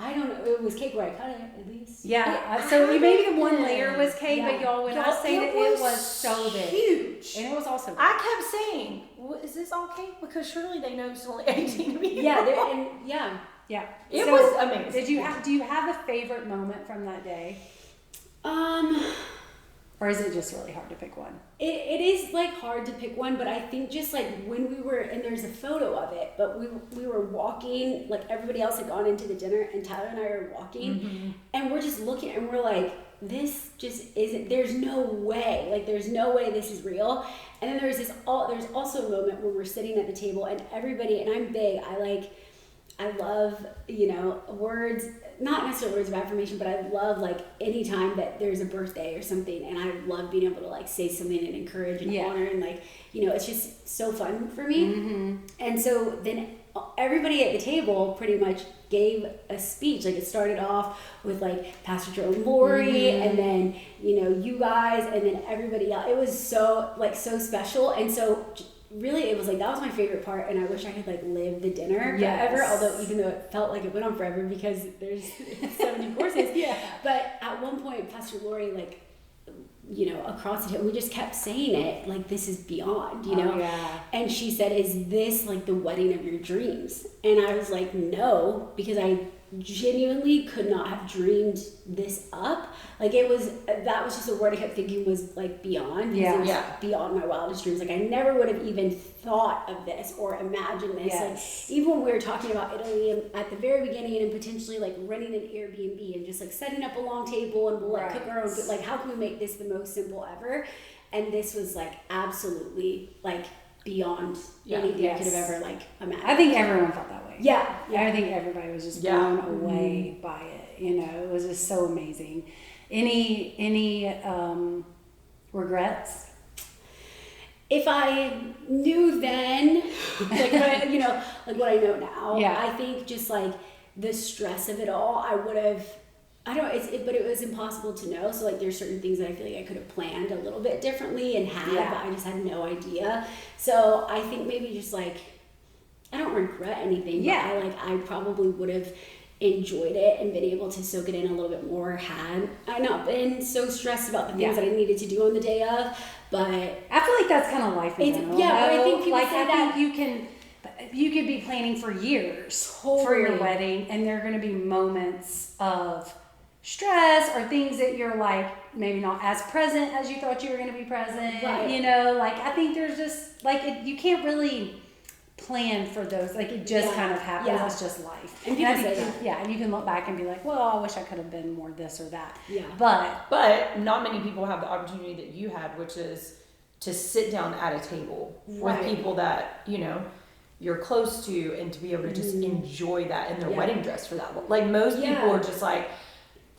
I don't know. It was cake where I cut it, at least. Yeah. So maybe the one layer was cake, but y'all, when I say that it was so big. Huge. And it was also big. I kept saying, is this all cake? Because surely they know it's only 18 people. Yeah. It was amazing. Do you have a favorite moment from that day? Or is it just really hard to pick one? It is like hard to pick one, but I think just like when we were, and there's a photo of it, but we were walking, like everybody else had gone into the dinner, and Tyler and I are walking, and we're just looking, and we're like, this just isn't, there's no way this is real. And then there's also a moment when we're sitting at the table, and everybody, and I'm big, I love, words, not necessarily words of affirmation, but I love like anytime that there's a birthday or something, and I love being able to like say something and encourage and honor, and like, it's just so fun for me. And so then everybody at the table pretty much gave a speech. Like it started off with like Pastor Joe and Lori, and then, you guys, and then everybody else. It was so special. And so really, it was like, that was my favorite part, and I wish I could like live the dinner forever, although even though it felt like it went on forever because there's 70 courses. But at one point, Pastor Lori, like, across the table, we just kept saying it, like, this is beyond, and she said, is this like the wedding of your dreams? And I was like, no, because I genuinely could not have dreamed this up. Like that was just a word I kept thinking was like beyond. It was beyond my wildest dreams. Like I never would have even thought of this or imagined this. Like even when we were talking about Italy at the very beginning and potentially like renting an Airbnb and just like setting up a long table and we'll like cook our own food. Like how can we make this the most simple ever? And this was like absolutely like beyond anything I could have ever like imagined. I think everyone felt that way. Yeah. I think everybody was just blown away by it. It was just so amazing. Any regrets? If I knew then, like what I know now, I think just like the stress of it all, I would have. I don't know, but it was impossible to know. So like, there's certain things that I feel like I could have planned a little bit differently and but I just had no idea. So I think maybe just like, I don't regret anything. But I probably would have enjoyed it and been able to soak it in a little bit more had I not been so stressed about the things that I needed to do on the day of. But I feel like that's kind of life in general. But I think people like say that you could be planning for years for your wedding, and there are going to be moments of stress or things that you're like maybe not as present as you thought you were going to be present. Like I think there's just like you can't really plan for those. Like it just kind of happens. It's just life. And people say that. And you can look back and be like, well, I wish I could have been more this or that. But not many people have the opportunity that you had, which is to sit down at a table with people that you're close to, and to be able to just enjoy that in their wedding dress for that. Like most people are just like,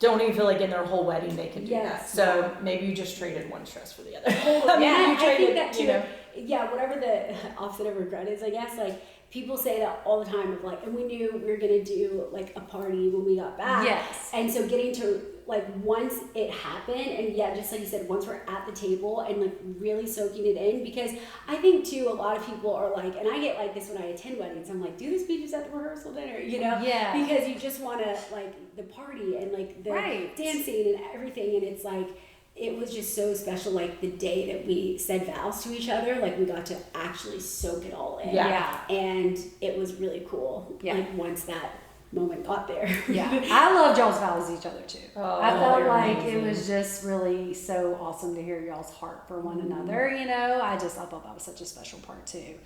don't even feel like in their whole wedding they can do that. Yes. So maybe you just traded one stress for the other. Yeah, you I think traded, that too. you know. Yeah, whatever the opposite of regret is, I guess. Like, people say that all the time of like, and we knew we were gonna do like a party when we got back. Yes. And so getting to like, once it happened, and yeah, just like you said, once we're at the table and like really soaking it in, because I think too, a lot of people are like, and I get like this when I attend weddings, I'm like, do the speeches at the rehearsal dinner, you know? Yeah. Because you just wanna like the party and like the dancing and everything, and it's like, it was just so special, like the day that we said vows to each other, like we got to actually soak it all in. Yeah. And it was really cool. Yeah. Like once that moment got there. Yeah. I love y'all's vows to each other too. Oh, I felt they're like amazing. it was just really so awesome to hear y'all's heart for one another, you know. I thought that was such a special part too.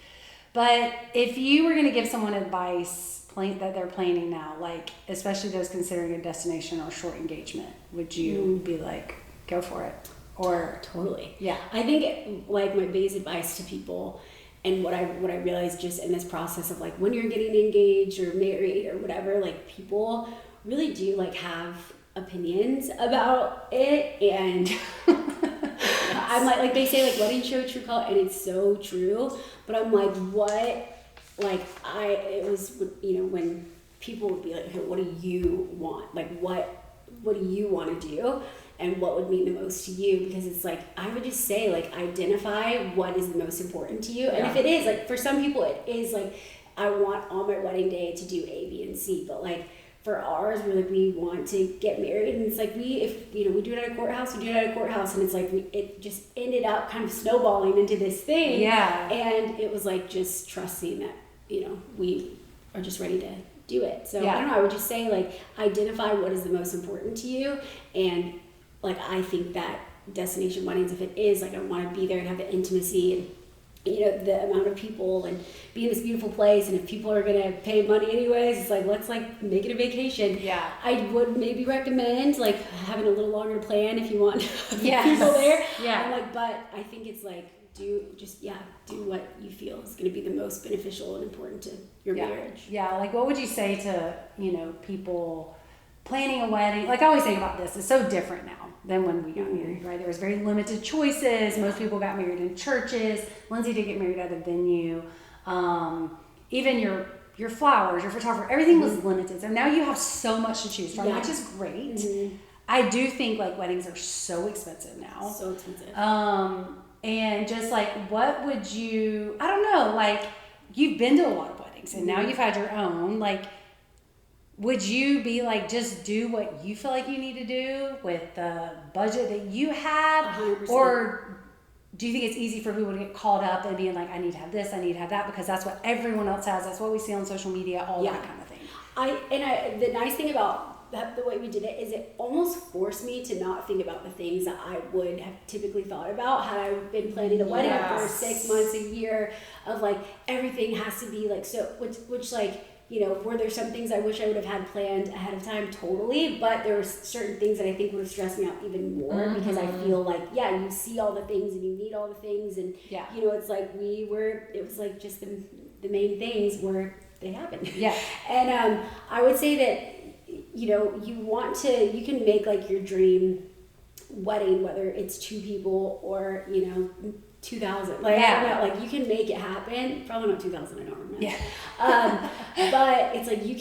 But if you were going to give someone advice that they're planning now, like especially those considering a destination or short engagement, would you be like, go for it? Or Totally. yeah. I think like my biggest advice to people, and what I realized just in this process of like when you're getting engaged or married or whatever, like people really do like have opinions about it, and I'm like they say like weddings show true color, and it's so true. But I'm like, it was, you know, when people would be like, hey, what do you want? Like what do you want to do? And what would mean the most to you? Because it's like, I would just say like, identify what is the most important to you. And if it is like, for some people it is like, I want on my wedding day to do A, B, and C. But like for ours, we're like, we want to get married. And it's like, if we do it at a courthouse, we do it at a courthouse. And it's like, it just ended up kind of snowballing into this thing. Yeah. And it was like, just trusting that, you know, we are just ready to do it. So Yeah. I don't know, I would just say like, identify what is the most important to you. And like, I think that destination weddings, if it is, like, I want to be there and have the intimacy and, you know, the amount of people and be in this beautiful place. And if people are going to pay money anyways, it's like, let's like make it a vacation. Yeah. I would maybe recommend like having a little longer plan if you want people Yes. there. Yeah. I'm like, but I think it's like, do what you feel is going to be the most beneficial and important to your marriage. Yeah. Like, what would you say to, you know, people planning a wedding? Like, I always think about this. It's so different now than when we got married, right? There was very limited choices. Most people got married in churches. Lindsey did get married at a venue. Even your flowers, your photographer, everything was limited. So now you have so much to choose from, which is great. I do think like weddings are so expensive now. So expensive. And just like, what would you, I don't know, like you've been to a lot of weddings and now you've had your own, like, would you be like, just do what you feel like you need to do with the budget that you have? 100%. Or do you think it's easy for people to get caught up and being like, I need to have this, I need to have that, because that's what everyone else has, that's what we see on social media, all that kind of thing. The nice thing about the way we did it is it almost forced me to not think about the things that I would have typically thought about had I been planning a wedding for 6 months, a year of like, everything has to be like, so, which like, you know, were there some things I wish I would have had planned ahead of time? Totally. But there were certain things that I think would have stressed me out even more because I feel like, you see all the things and you need all the things. And, you know, it's like it was like just the main things where they happened. Yeah. And I would say that, you know, you can make like your dream wedding, whether it's 2 people or, you know, 2,000. Like, I don't know, like you can make it happen. Probably not 2,000, I don't remember. Yeah. But it's like you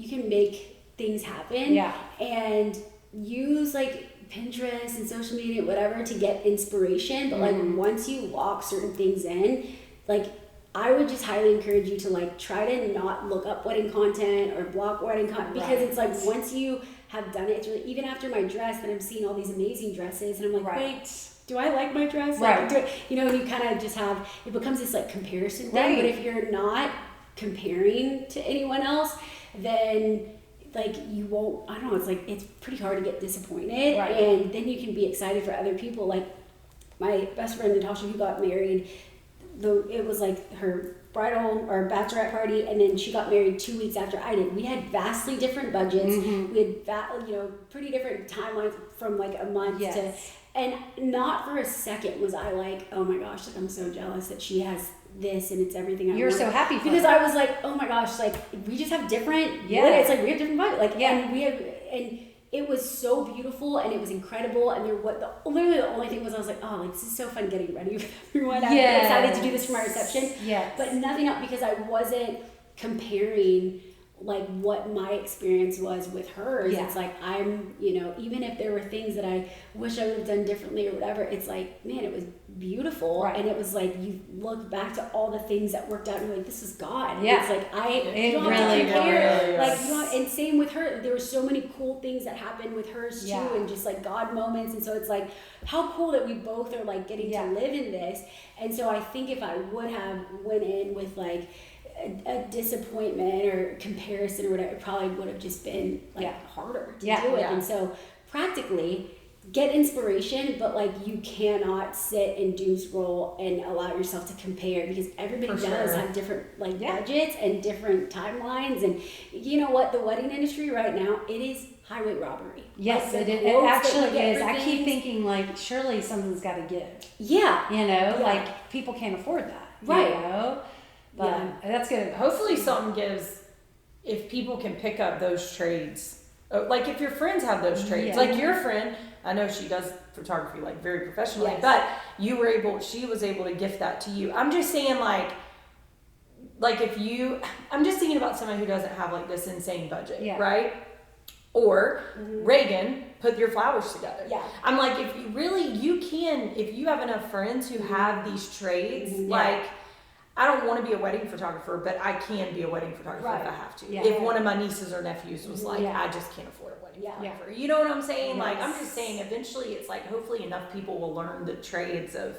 can make things happen. Yeah. And use like Pinterest and social media, whatever, to get inspiration. But like once you lock certain things in, like I would just highly encourage you to like try to not look up wedding content or block wedding content, because it's like once you have done it, it's really, even after my dress, then I'm seeing all these amazing dresses and I'm like, wait, do I like my dress? Like, you know, you kind of just it becomes this like comparison thing. But if you're not comparing to anyone else, then like you won't, I don't know, it's like, it's pretty hard to get disappointed. And then you can be excited for other people. Like my best friend Natasha, who got married, it was like her bridal or bachelorette party, and then she got married 2 weeks after I did. We had vastly different budgets. We had pretty different timelines from like a month to, and not for a second was I like, oh my gosh, like I'm so jealous that she has this and it's everything I You're want. so happy for because her. I was like, oh my gosh, like we just have different it's like we have different budget, like and we have, and it was so beautiful and it was incredible. And literally the only thing was, I was like, oh, like, this is so fun getting ready with everyone. I'm excited to do this for my reception. Yes. But nothing else, because I wasn't comparing like what my experience was with hers. It's like, I'm, you know, even if there were things that I wish I would have done differently or whatever, it's like, man, it was beautiful. And it was like, you look back to all the things that worked out and you're like, this is God. Yeah. It's like, it really like, you know, and same with her, there were so many cool things that happened with hers too, and just like God moments. And so it's like, how cool that we both are like getting to live in this. And so I think if I would have went in with like a disappointment or comparison or whatever, it probably would have just been like harder to do it. And so practically get inspiration, but like you cannot sit and doom scroll and allow yourself to compare, because everybody does have different like budgets and different timelines. And you know what, the wedding industry right now, it is highway robbery. Yes, like it actually is. I keep thinking like surely something's got to give. You know, like people can't afford that. Right. You know? But that's good. Hopefully something gives, if people can pick up those trades. Like if your friends have those trades, like your friend, I know she does photography like very professionally, but she was able to gift that to you. I'm just saying like I'm just thinking about someone who doesn't have like this insane budget, right? Or Reagan, put your flowers together. I'm like, if you have enough friends who have these trades, like, I don't want to be a wedding photographer, but I can be a wedding photographer if I have to. If one of my nieces or nephews was like, I just can't afford a wedding photographer. You know what I'm saying? Like, I'm just saying eventually it's like, hopefully enough people will learn the trades of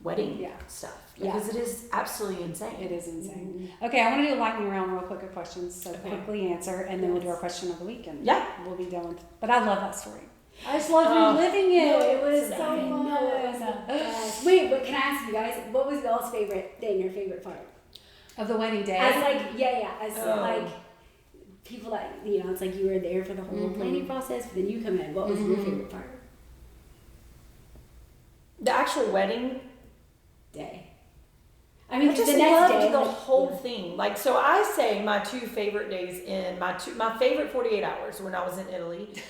wedding stuff. Because it is absolutely insane. It is insane. Okay, I want to do a lightning round real quick of questions. So quickly answer, and then we'll do our question of the week, and we'll be done with. But I love that story. I just love reliving it. No, it was so fun. Wait, but can I ask you guys, what was y'all's favorite thing, your favorite part of the wedding day? As like, like people that, you know, it's like you were there for the whole planning process, but then you come in. What was your favorite part? The actual wedding day. I mean, I just the next loved day, the whole thing. Like, so I say my two favorite days in my favorite 48 hours when I was in Italy.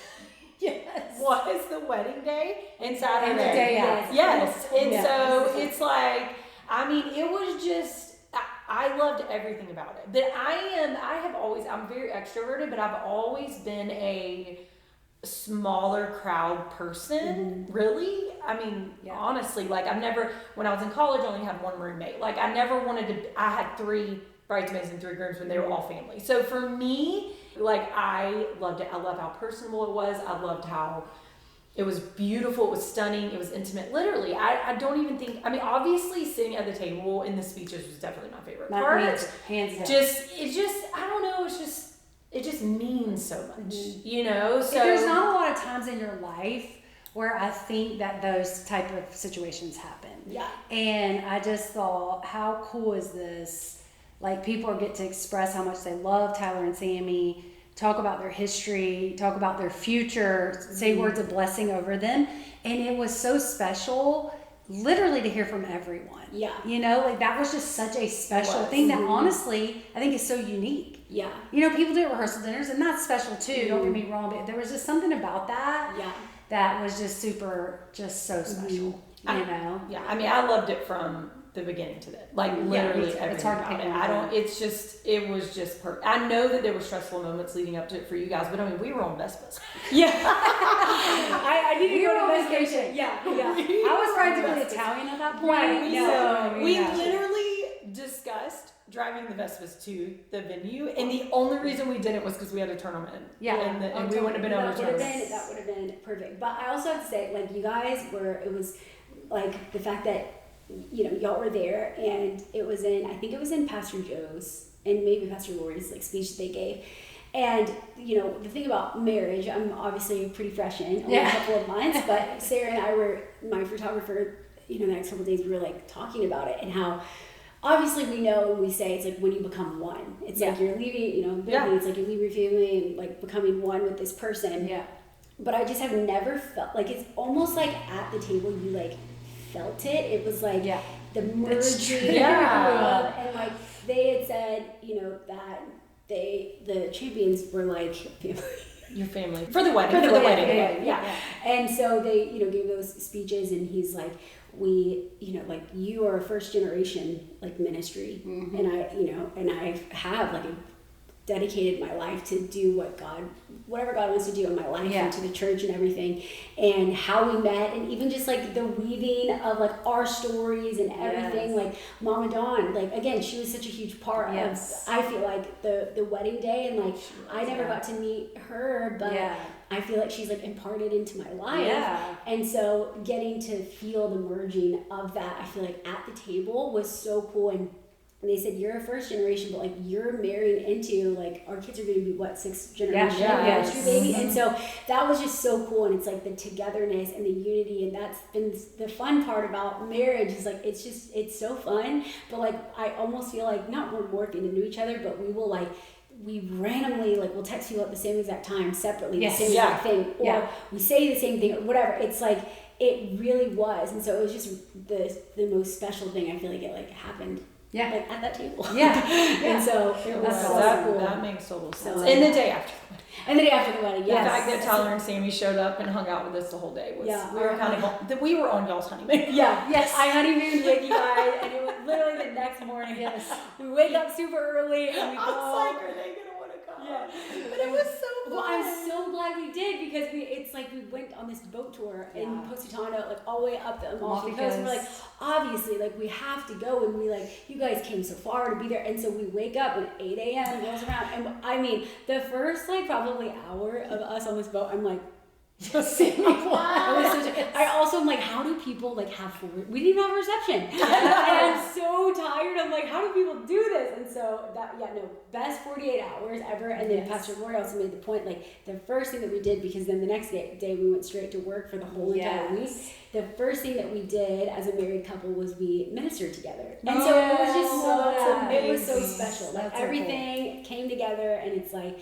Was the wedding day and Saturday. And the day after. And so it's like, I mean, it was just, I loved everything about it. But I'm very extroverted, but I've always been a smaller crowd person, really. I mean, honestly, like when I was in college, I only had one roommate. Like I had 3 bridesmaids and 3 grooms when they were all family. So for me, like I loved it. I love how personable it was. I loved how it was beautiful. It was stunning. It was intimate. Literally, I don't even think, I mean, obviously sitting at the table in the speeches was definitely my favorite part. Hands down. I don't know, it just means so much, you know? So there's not a lot of times in your life where I think that those type of situations happen. And I just thought, how cool is this? Like people get to express how much they love Tyler and Sammie, talk about their history, talk about their future, say words of blessing over them. And it was so special, literally, to hear from everyone. You know, like that was just such a special thing that honestly, I think is so unique. You know, people do rehearsal dinners and that's special too, don't get me wrong, but there was just something about that that was just so special, you know? I mean, I loved it from the beginning to the end. Like literally everything it's hard about it. It was just perfect. I know that there were stressful moments leading up to it for you guys, but I mean, we were on Vespas. I need to go on vacation. I was practically Italian at that point. We literally discussed driving the Vespas to the venue, and the only reason we did it was because we had to turn them in. And we wouldn't have been able to turn them in. That would have been perfect. But I also have to say, like, you guys it was like the fact that, you know, y'all were there, and I think it was in Pastor Joe's and maybe Pastor Lori's like speech that they gave. And, you know, the thing about marriage, I'm obviously pretty fresh in, only a couple of months, but Sarah and I were, my photographer, you know, the next couple of days we were like talking about it and how obviously we know when we say it's like when you become one. It's like you're leaving, you know, it's like you leave your family and like becoming one with this person. But I just have never felt like, it's almost like at the table you like felt it. It was like the merging and like they had said, you know, that the champions were like family. Your family. For the wedding. For the wedding. Yeah. And so they, gave those speeches, and he's like, we, like, you are a first generation, like, ministry. Mm-hmm. And I have, like, dedicated my life to do whatever God wants to do in my life and to the church and everything, and how we met, and even just like the weaving of like our stories and everything. Like Mama Dawn, like, again, she was such a huge part of, I feel like, the wedding day, and like I never got to meet her, but I feel like she's like imparted into my life. And so getting to feel the merging of that, I feel like at the table was so cool. And they said, you're a first generation, but like you're marrying into, like, our kids are going to be sixth generation ministry baby. And so that was just so cool. And it's like the togetherness and the unity, and that's been the fun part about marriage, is like it's so fun. But like I almost feel like not we're morphing into each other, but we randomly, like, we'll text people at the same exact time separately, the same exact thing, or we say the same thing, or whatever. It's like it really was. And so it was just the most special thing. I feel like it like happened. Yeah, like at that table. And so it was so cool. That makes total sense. And the day after. And the day after the wedding, The fact that Tyler and Sammie showed up and hung out with us the whole day was, we were on y'all's honeymoon. I honeymooned with you guys, and it was literally the next morning. We wake up super early, and we go. I was like, are they gonna want to come? But it was so fun. Well, I'm so glad we did, because it's like we went on this boat tour in Positano, like all the way up the Amalfi Coast, and we're like, obviously, like, we have to go, and we like, you guys came so far to be there. And so we wake up at 8 a.m. rolls around, and I mean, the first like probably hour of us on this boat, I'm like, I also am like, how do people like we didn't even have a reception. I'm so tired. I'm like, how do people do this? And so best 48 hours ever. And then Pastor Roy also made the point, like, the first thing that we did, because then the next day we went straight to work for the whole entire week. The first thing that we did as a married couple was we ministered together. And so it was just it was so special. Like, everything came together, and it's like,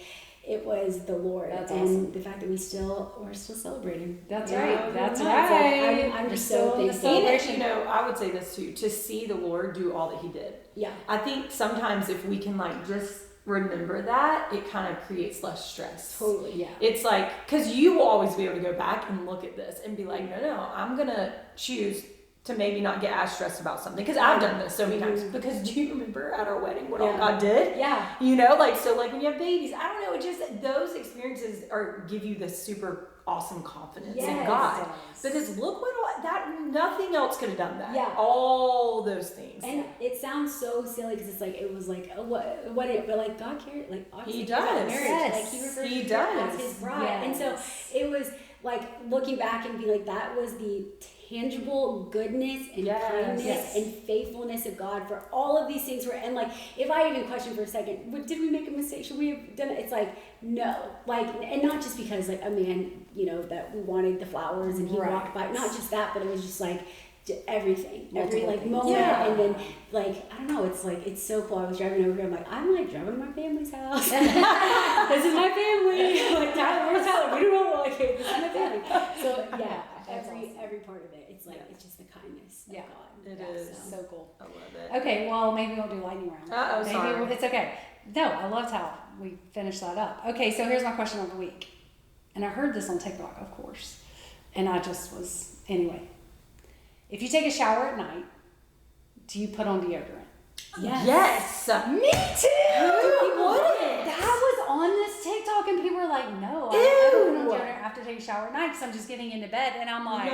it was the Lord. That's awesome. The fact that we're still celebrating. That's right. That's right. Like, I'm just so thankful. And, I would say this too, to see the Lord do all that he did. Yeah. I think sometimes if we can like just remember that, it kind of creates less stress. Totally. Yeah. It's like, because you will always be able to go back and look at this and be like, no, I'm going to choose to maybe not get as stressed about something, because I've done this so many times. Because do you remember at our wedding what all God did? Yeah. So like when you have babies, I don't know, it just, those experiences give you this super awesome confidence in God. Because look nothing else could have done that. Yeah. All those things. And it sounds so silly, because it's like, it was like, what, but like God cared, like, obviously he does. Marriage. Like, he refers to her as his bride. Yes. And so it was like looking back and being like, that was the tangible goodness and kindness and faithfulness of God for all of these things. And like, if I even question for a second, did we make a mistake? Should we have done it? It's like, no. Like, and not just because like a man, that we wanted the flowers and he walked by, not just that, but it was just like everything, every like moment. And then like, I don't know, it's like, it's so cool. I was driving over here, I'm like driving to my family's house. This is my family. Like, Tyler, where's Tyler? We don't know, like, hey, this is my family. So every part of it, it's like, it's just the kindness of God. It is. So cool. I love it. Okay, well, maybe we'll do lightning round. Sorry. It's okay. No, I loved how we finished that up. Okay, so here's my question of the week. And I heard this on TikTok, of course. And I just was, anyway. If you take a shower at night, do you put on deodorant? Yes. Me too. Who wouldn't? That was on this TikTok, and people were like, "No, I don't put on deodorant after taking a shower at night because I'm just getting into bed." And I'm like, "No.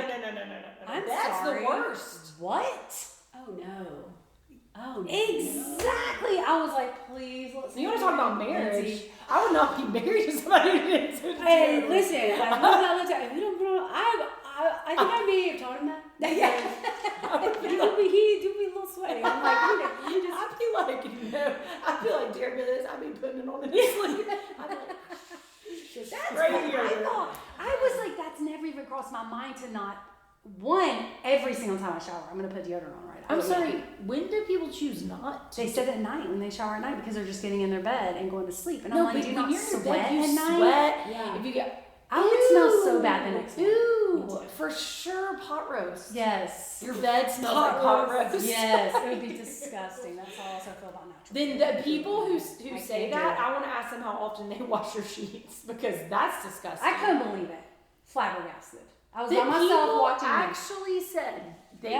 I'm That's sorry. the worst." What? Oh no. Exactly. I was like, please. You want to talk about marriage? Lindsey. I would not be married to somebody who didn't do deodorant. Hey, listen. If we don't put on, I think I may have told him that. He do be a little sweaty. I'm like, I feel like Jared this. I'd be putting it on in his sleep. I'd be like, that's what I was like, that's never even crossed my mind to not. Every single time I shower, I'm going to put deodorant on right. I'm sorry, when do people choose not to? They said at night when they shower at night because they're just getting in their bed and going to sleep. And I'm like, do you not sweat at night? Sweat. Yeah. If you get, I would smell so bad the next morning. Ooh, for sure, pot roast. Yes. Your bed smells like pot roast. Yes, it would be disgusting. That's how I also feel about natural. Then the people who say that, I want to ask them how often they wash their sheets because that's disgusting. I couldn't believe it. Flabbergasted. I was by myself watching it. Actually said they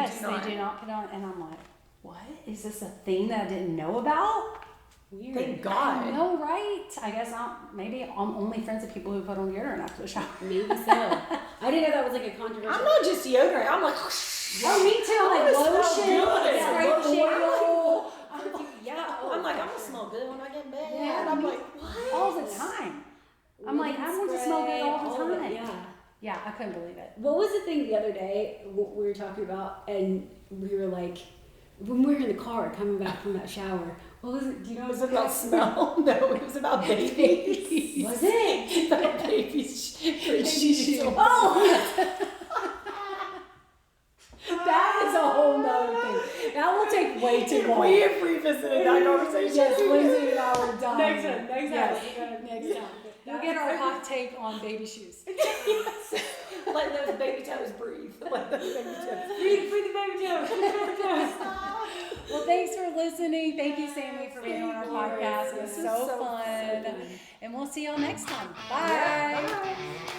do not put on, and I'm like, what? Is this a thing that I didn't know about? Weird. Thank God. I know, right? I guess maybe I'm only friends with people who put on deodorant after the shower. Maybe so. I didn't know that was like a controversial. I'm not just deodorant. I'm like, oh, me too. Like lotion, spray oil. I'm like, I'm gonna smell good when I get in bed. Yeah, I'm like, what? All the time. I'm like, I want to smell good all the time. Yeah. Yeah, I couldn't believe it. What was the thing the other day we were talking about, and we were like, when we were in the car coming back from that shower, what was it? Do you know? Was it about smell? No, it was about babies. Was it? About babies. Oh! That is a whole nother thing. That will take way too long. We have revisited that conversation. Yes, Lindsey and I were done. Next time. Next time. We'll get our hot take on baby shoes. Let those baby toes breathe. Let those baby toes Breathe the baby toes. Well, thanks for listening. Thank you, Sammie, for being on our podcast. It was so fun. And we'll see y'all next time. Bye. Bye.